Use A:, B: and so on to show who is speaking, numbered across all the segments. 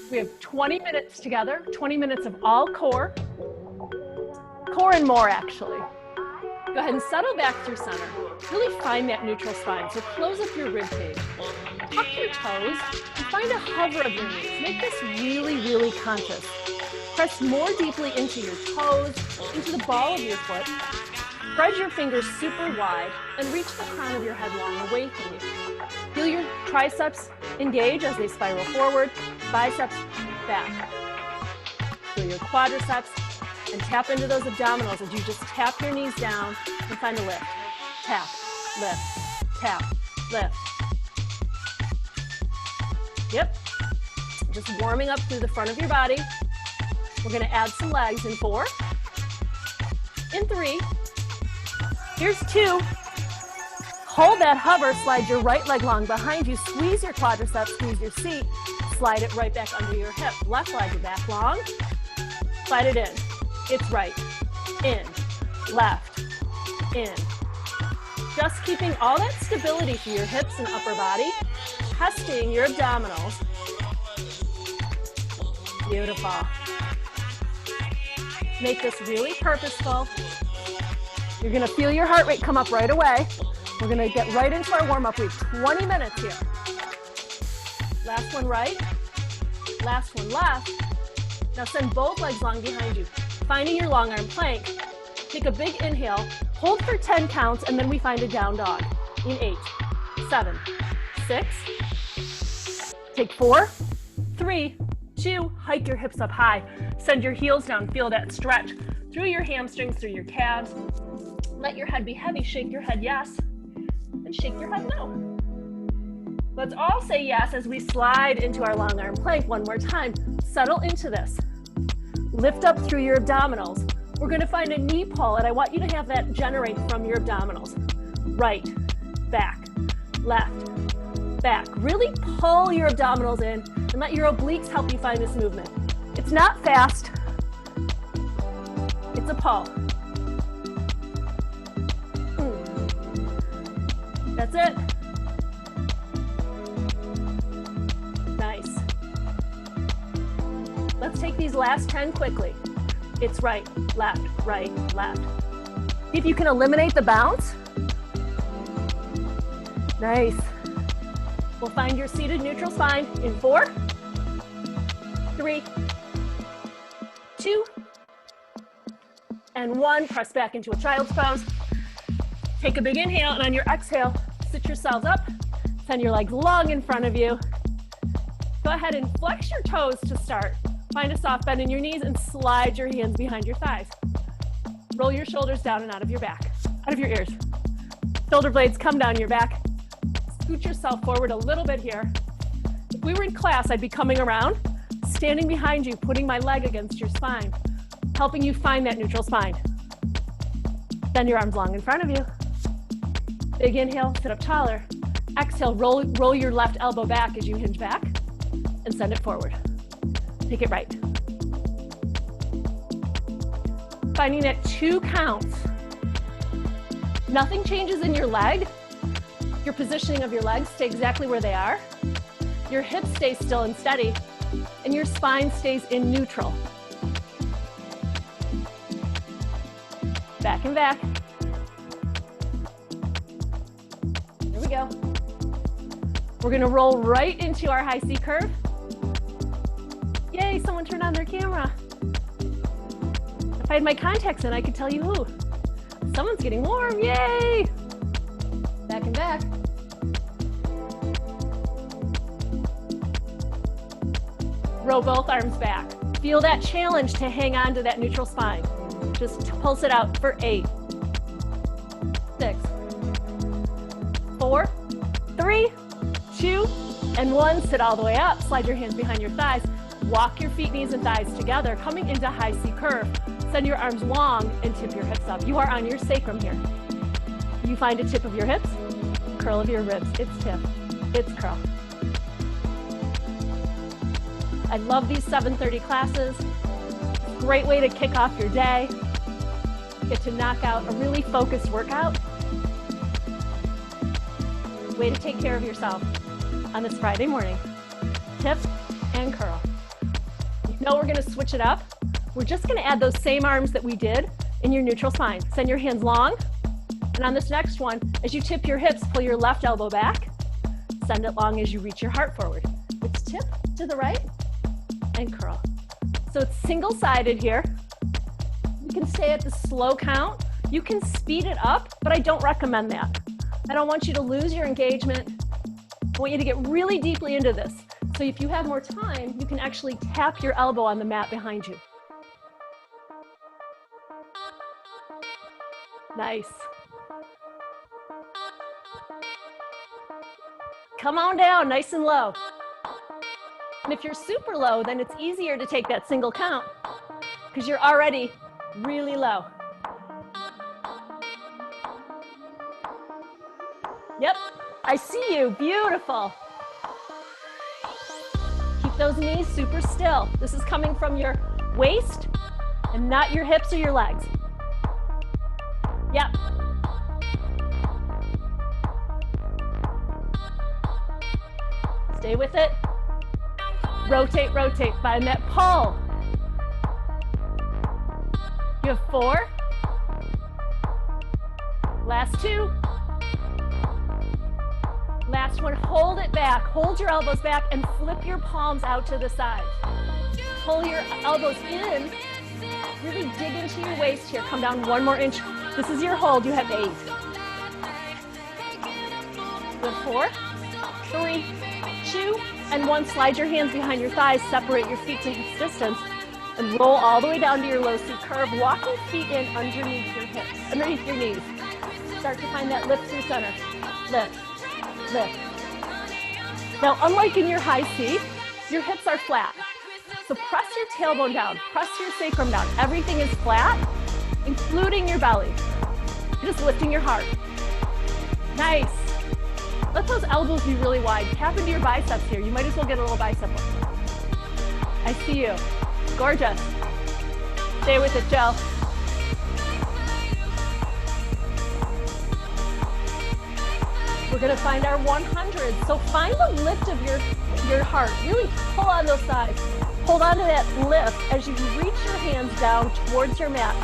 A: We have 20 minutes together, 20 minutes of all core and more actually. Go ahead and settle back through center. Really find that neutral spine. So close up your rib cage. Tuck your toes and find a hover of your knees. Make this really, really conscious. Press more deeply into your toes, into the ball of your foot. Spread your fingers super wide and reach the crown of your head long away from you. Feel your triceps engage as they spiral forward, biceps back. Feel your quadriceps and tap into those abdominals as you just tap your knees down and find a lift. Tap, lift, tap, lift. Yep. Just warming up through the front of your body. We're gonna add some legs in 4, in 3, here's 2. Hold that hover, slide your right leg long behind you, squeeze your quadriceps, squeeze your seat, slide it right back under your hip. Left leg back long, slide it in. It's right, in, left, in. Just keeping all that stability through your hips and upper body, testing your abdominals. Beautiful. Make this really purposeful. You're gonna feel your heart rate come up right away. We're gonna get right into our warm-up. We have 20 minutes here. Last one right, last one left. Now send both legs long behind you. Finding your long arm plank. Take a big inhale, hold for 10 counts, and then we find a down dog in 8, 7, 6. Take 4, 3, 2, hike your hips up high. Send your heels down, feel that stretch through your hamstrings, through your calves. Let your head be heavy, shake your head yes, and shake your head no. Let's all say yes as we slide into our long arm plank one more time. Settle into this. Lift up through your abdominals. We're gonna find a knee pull, and I want you to have that generate from your abdominals. Right, back, left, back. Really pull your abdominals in and let your obliques help you find this movement. It's not fast, it's a pull. That's it. Nice. Let's take these last 10 quickly. It's right, left, left. See if you can eliminate the bounce. Nice. We'll find your seated neutral spine in 4, 3, 2, and 1. Press back into a child's pose. Take a big inhale, and on your exhale, sit yourselves up. Send your legs long in front of you. Go ahead and flex your toes to start. Find a soft bend in your knees and slide your hands behind your thighs. Roll your shoulders down and out of your back, out of your ears. Shoulder blades come down your back. Scoot yourself forward a little bit here. If we were in class, I'd be coming around, standing behind you, putting my leg against your spine, helping you find that neutral spine. Bend your arms long in front of you. Big inhale, sit up taller. Exhale, roll your left elbow back as you hinge back and send it forward. Take it right. Finding that 2 counts. Nothing changes in your leg. Your positioning of your legs stay exactly where they are. Your hips stay still and steady, and your spine stays in neutral. Back and back. There we go. We're gonna roll right into our high C curve. Yay, someone turned on their camera. If I had my contacts in, I could tell you who. Someone's getting warm, yay! Back and back. Row both arms back. Feel that challenge to hang on to that neutral spine. Just pulse it out for 8, 6, 4, 3, 2, and 1. Sit all the way up. Slide your hands behind your thighs. Walk your feet, knees, and thighs together, coming into high C curve. Send your arms long and tip your hips up. You are on your sacrum here. You find a tip of your hips, curl of your ribs. It's tip, it's curl. I love these 7:30 classes. Great way to kick off your day. Get to knock out a really focused workout. Way to take care of yourself on this Friday morning. Tip and curl. No, we're gonna switch it up. We're just gonna add those same arms that we did in your neutral spine. Send your hands long. And on this next one, as you tip your hips, pull your left elbow back. Send it long as you reach your heart forward. It's tip to the right and curl. So it's single-sided here. You can stay at the slow count. You can speed it up, but I don't recommend that. I don't want you to lose your engagement. I want you to get really deeply into this. So if you have more time, you can actually tap your elbow on the mat behind you. Nice. Come on down, nice and low. And if you're super low, then it's easier to take that single count because you're already really low. Yep, I see you, beautiful. Keep those knees super still. This is coming from your waist and not your hips or your legs. Yep. Stay with it. Rotate, rotate, find that pull. You have 4. Last 2. Last one, hold it back. Hold your elbows back and flip your palms out to the side. Pull your elbows in. Really dig into your waist here. Come down 1 more inch. This is your hold. You have 8. You have 4, 3, 2, and 1. Slide your hands behind your thighs. Separate your feet to hip distance. And roll all the way down to your low C curve. Walk your feet in underneath your hips, underneath your knees. Start to find that lift through center. Lift. Lift. Now, unlike in your high C, your hips are flat. So press your tailbone down, press your sacrum down. Everything is flat, including your belly. You're just lifting your heart. Nice. Let those elbows be really wide. Tap into your biceps here. You might as well get a little bicep work. I see you. Gorgeous. Stay with it, Jill. We're gonna find our 100. So find the lift of your heart. Really pull on those thighs. Hold on to that lift as you reach your hands down towards your mat.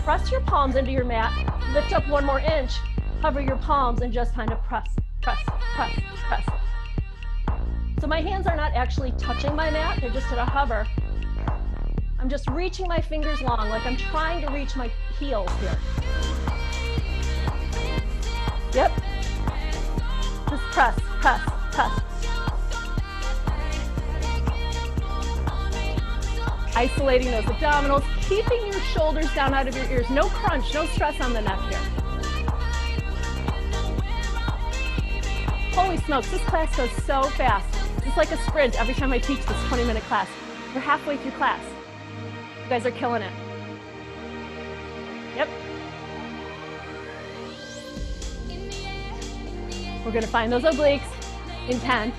A: Press your palms into your mat. Lift up 1 more inch. Hover your palms and just kind of press, press, press, press. So my hands are not actually touching my mat. They're just at a hover. I'm just reaching my fingers long, like I'm trying to reach my heels here. Yep. Just press, press, press. Isolating those abdominals, keeping your shoulders down out of your ears. No crunch, no stress on the neck here. Holy smokes, this class goes so fast. It's like a sprint every time I teach this 20-minute class. We're halfway through class. You guys are killing it. Yep. We're gonna find those obliques in 10.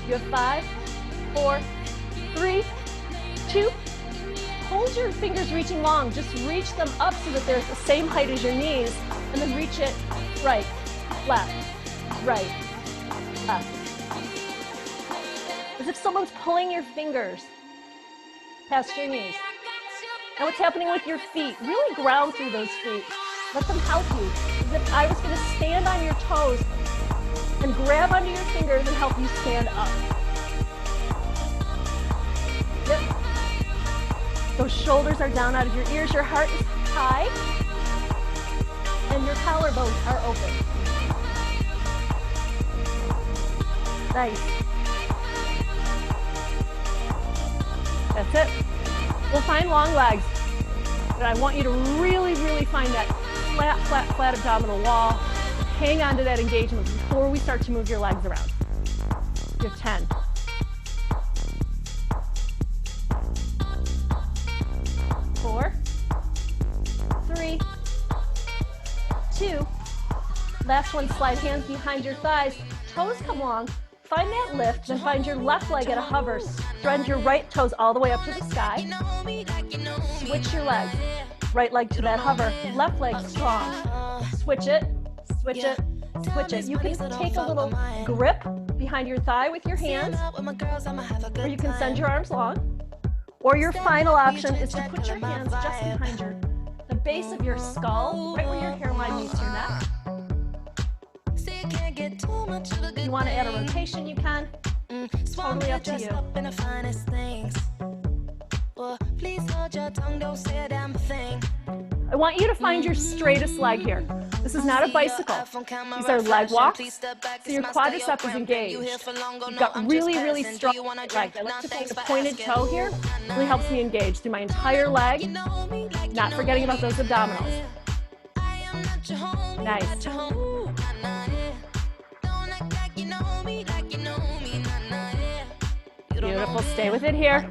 A: You have 5, 4, 3, 2. Hold your fingers reaching long. Just reach them up so that they're the same height as your knees, and then reach it right, left, right, left. As if someone's pulling your fingers past your knees. Now what's happening with your feet? Really ground through those feet. Let them help you. As if I was going to stand on your toes and grab onto your fingers and help you stand up. Yep. Those shoulders are down out of your ears. Your heart is high. And your collarbones are open. Nice. That's it. We'll find long legs. But I want you to really, really find that flat, flat, flat abdominal wall. Hang on to that engagement before we start to move your legs around. You have 10. 4, 3, 2. Last one, slide hands behind your thighs. Toes come long. Find that lift, then find your left leg at a hover. Strand your right toes all the way up to the sky. Switch your legs. Right leg to that hover. Left leg strong. Switch it, switch it. You can take a little grip behind your thigh with your hands, or you can send your arms long. Or your final option is to put your hands just behind the base of your skull, right where your hairline meets your neck. If you want to add a rotation, you can. It's totally up to you. I want you to find your straightest leg here. This is not a bicycle. These are leg walks, so your quadricep is engaged. You've got really strong leg. I like to find a pointed toe here. It really helps me engage through my entire leg, not forgetting about those abdominals. Nice. Beautiful, stay with it here.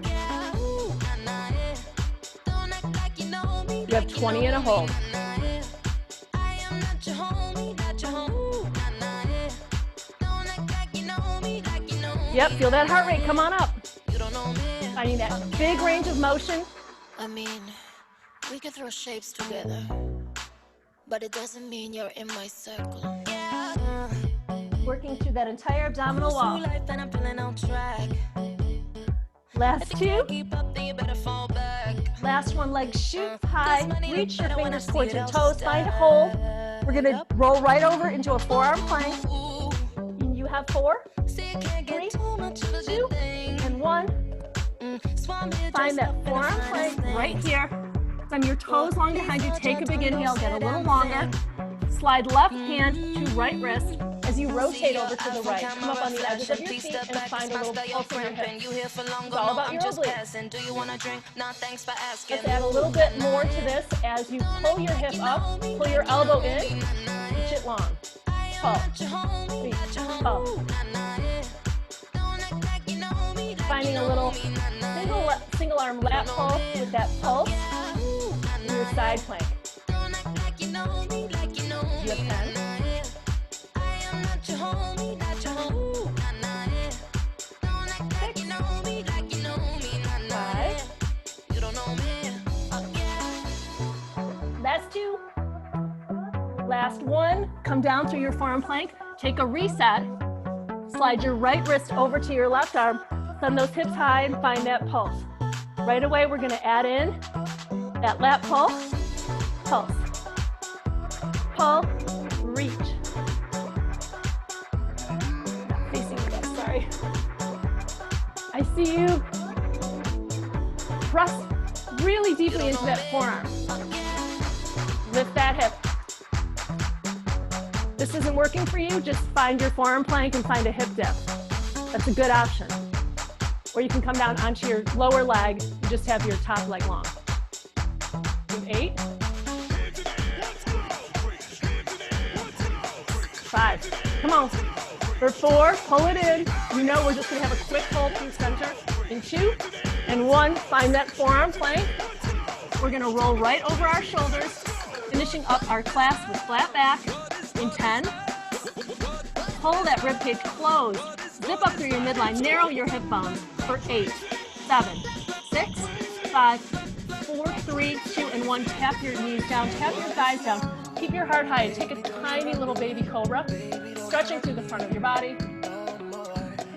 A: You have 20 in a hold. Yep, feel that heart rate, come on up. Finding that big range of motion.
B: I mean, we can throw shapes together, but it doesn't mean you're in my circle.
A: Working through that entire abdominal wall. Last two. Last one, legs shoot high. Reach your fingers towards your toes. Find a hold. We're going to roll right over into a forearm plank. You have 4, 3, 2, and 1. Find that forearm plank right here. Send your toes long behind you. Take a big inhale. Get a little longer. Slide left hand to right wrist. As you rotate over to the right, come up on the edges of your feet and find a little pulse in your hip. It's all about your obliques. Let's add a little bit more to this as you pull your hip up, pull your elbow in, reach it long. Pull, reach, pull. Finding a little single arm lat pull with that pulse in your side plank. You have 10. 5. That's 2. Last one. Come down through your forearm plank. Take a reset. Slide your right wrist over to your left arm. Send those hips high and find that pulse. Right away, we're going to add in that lat pull. Pulse. Pull. Reach. I see you press really deeply into that forearm. Lift that hip. This isn't working for you, just find your forearm plank and find a hip dip. That's a good option. Or you can come down onto your lower leg and just have your top leg long. You have 8. 5. Come on. For 4, pull it in. You know we're just going to have a quick hold through center. In 2 and 1, find that forearm plank. We're going to roll right over our shoulders, finishing up our class with flat back. In 10, pull that ribcage closed. Zip up through your midline, narrow your hip bones. For 8, 7, 6, 5, 4, 3, 2, and 1. Tap your knees down, tap your thighs down. Keep your heart high and take a tiny little baby cobra. Stretching through the front of your body.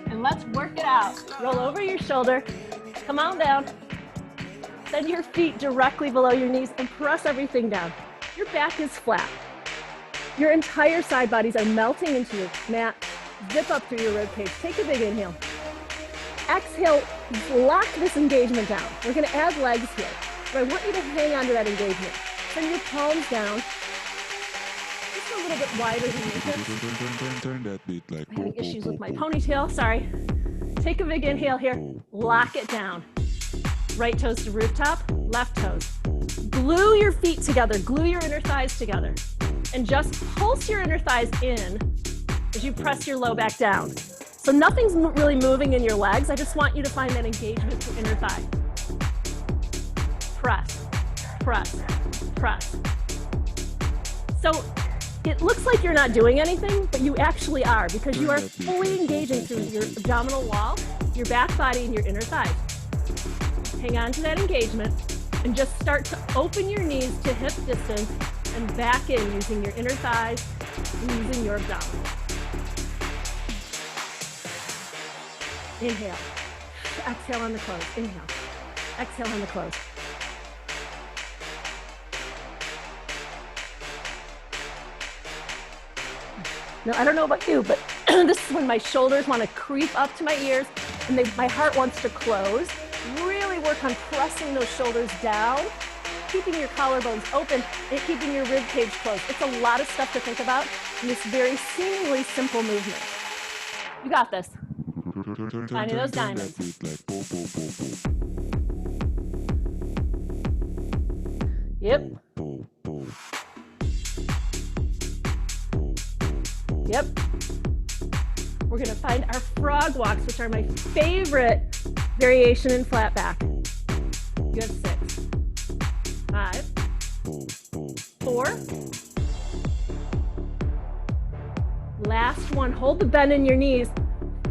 A: And let's work it out. Roll over your shoulder. Come on down. Send your feet directly below your knees and press everything down. Your back is flat. Your entire side bodies are melting into your mat. Zip up through your ribcage. Take a big inhale. Exhale, lock this engagement down. We're going to add legs here. But I want you to hang on to that engagement. Send your palms down. Just a little bit wider than your hips.
C: Turn that beat like
A: I'm having issues with my ponytail, sorry. Take a big inhale here. Lock it down. Right toes to rooftop, left toes. Glue your feet together, glue your inner thighs together. And just pulse your inner thighs in as you press your low back down. So nothing's really moving in your legs. I just want you to find that engagement to inner thigh. Press, press, press. So it looks like you're not doing anything, but you actually are, because you are fully engaging through your abdominal wall, your back body, and your inner thighs. Hang on to that engagement and just start to open your knees to hip distance and back in using your inner thighs using your abdominals. Inhale. Exhale on the close. Inhale. Exhale on the close. Now, I don't know about you, but this is when my shoulders want to creep up to my ears and my heart wants to close. Really work on pressing those shoulders down, keeping your collarbones open, and keeping your rib cage closed. It's a lot of stuff to think about in this very seemingly simple movement. You got this. Finding those diamonds. Yep. Yep. We're gonna find our frog walks, which are my favorite variation in flat back. You have 6, 5, 4. Last one, hold the bend in your knees.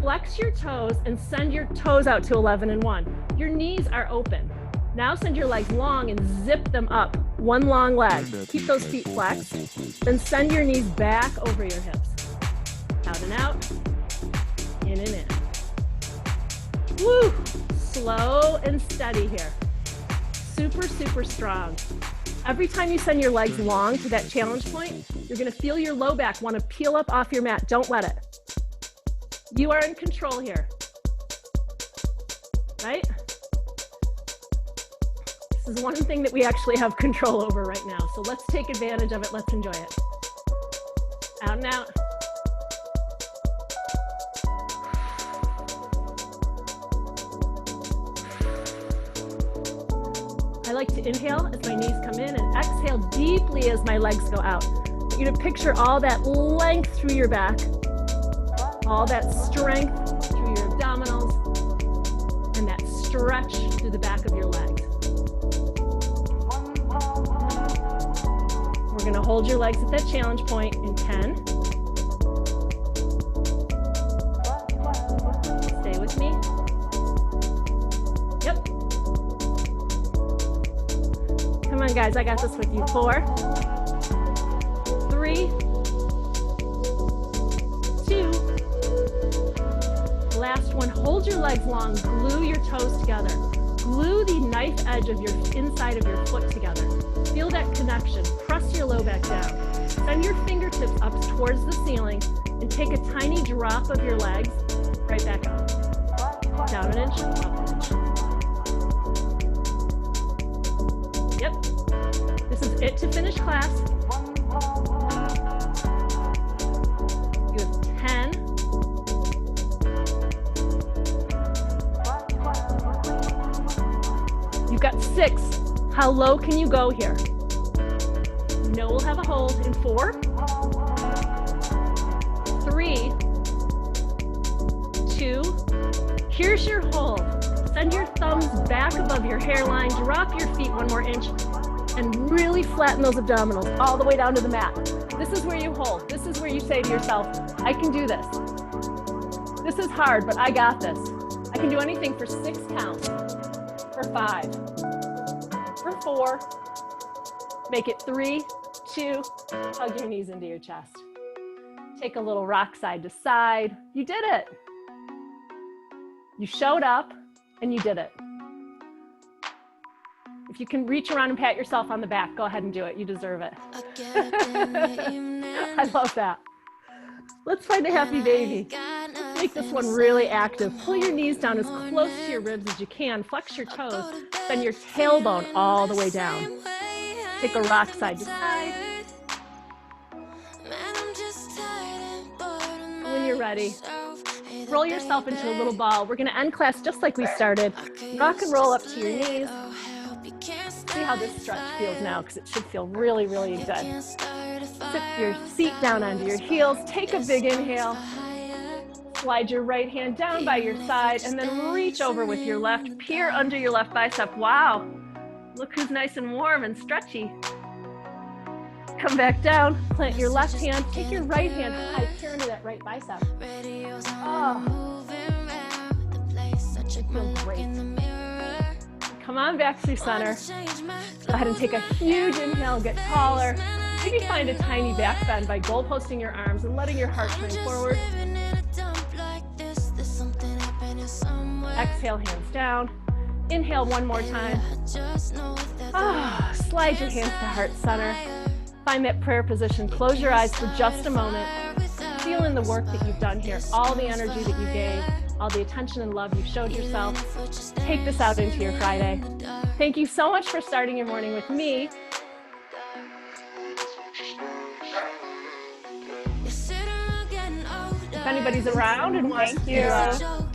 A: Flex your toes and send your toes out to 11 and 1. Your knees are open. Now send your legs long and zip them up. One long leg. Keep those feet flexed. Then send your knees back over your hips. Out and out. In and in. Woo! Slow and steady here. Super, super strong. Every time you send your legs long to that challenge point, you're gonna feel your low back want to peel up off your mat. Don't let it. You are in control here. Right? This is one thing that we actually have control over right now. So let's take advantage of it. Let's enjoy it. Out and out. I like to inhale as my knees come in and exhale deeply as my legs go out. I want you to picture all that length through your back, all that strength through your abdominals, and that stretch through the back of your legs. We're gonna hold your legs at that challenge point in 10. Stay with me. Yep. Come on, guys, I got this with you. 4, 3, 2. Last one, hold your legs long, glue your toes together. Glue the knife edge of your inside of your foot together. Feel that connection, press your low back down. Send your fingertips up towards the ceiling and take a tiny drop of your legs right back up. Down an inch, up an inch. Yep. This is it to finish class. You have 10. You've got 6. How low can you go here? No, we'll have a hold in 4, 3, 2. Here's your hold. Send your thumbs back above your hairline, drop your feet 1 more inch, and really flatten those abdominals all the way down to the mat. This is where you hold. This is where you say to yourself, I can do this. This is hard, but I got this. I can do anything for 6 counts, for 5, for 4, make it 3, 2, hug your knees into your chest. Take a little rock side to side. You did it. You showed up and you did it. If you can reach around and pat yourself on the back, go ahead and do it. You deserve it. I love that. Let's find a happy baby. Let's make this one really active. Pull your knees down as close to your ribs as you can. Flex your toes. Send your tailbone all the way down. Take a rock side to side. When you're ready, roll yourself into a little ball. We're gonna end class just like we started. Rock and roll up to your knees. See how this stretch feels now, because it should feel really, really good. Sit your seat down onto your heels. Take a big inhale. Slide your right hand down by your side and then reach over with your left. Peer under your left bicep. Wow. Look who's nice and warm and stretchy. Come back down. Plant your left hand. Take your right hand high. Peer into that right bicep. Oh. It feels great. Come on back through center. Go ahead and take a huge inhale. Get taller. Maybe find a tiny back bend by goal posting your arms and letting your heart turn forward. Exhale, hands down. Inhale one more time. Slide your hands to heart center. Find that prayer position. Close your eyes for just a moment. Feel in the work that you've done here, all the energy that you gave, all the attention and love you showed yourself. Take this out into your Friday. Thank you so much for starting your morning with me. If anybody's around and wants to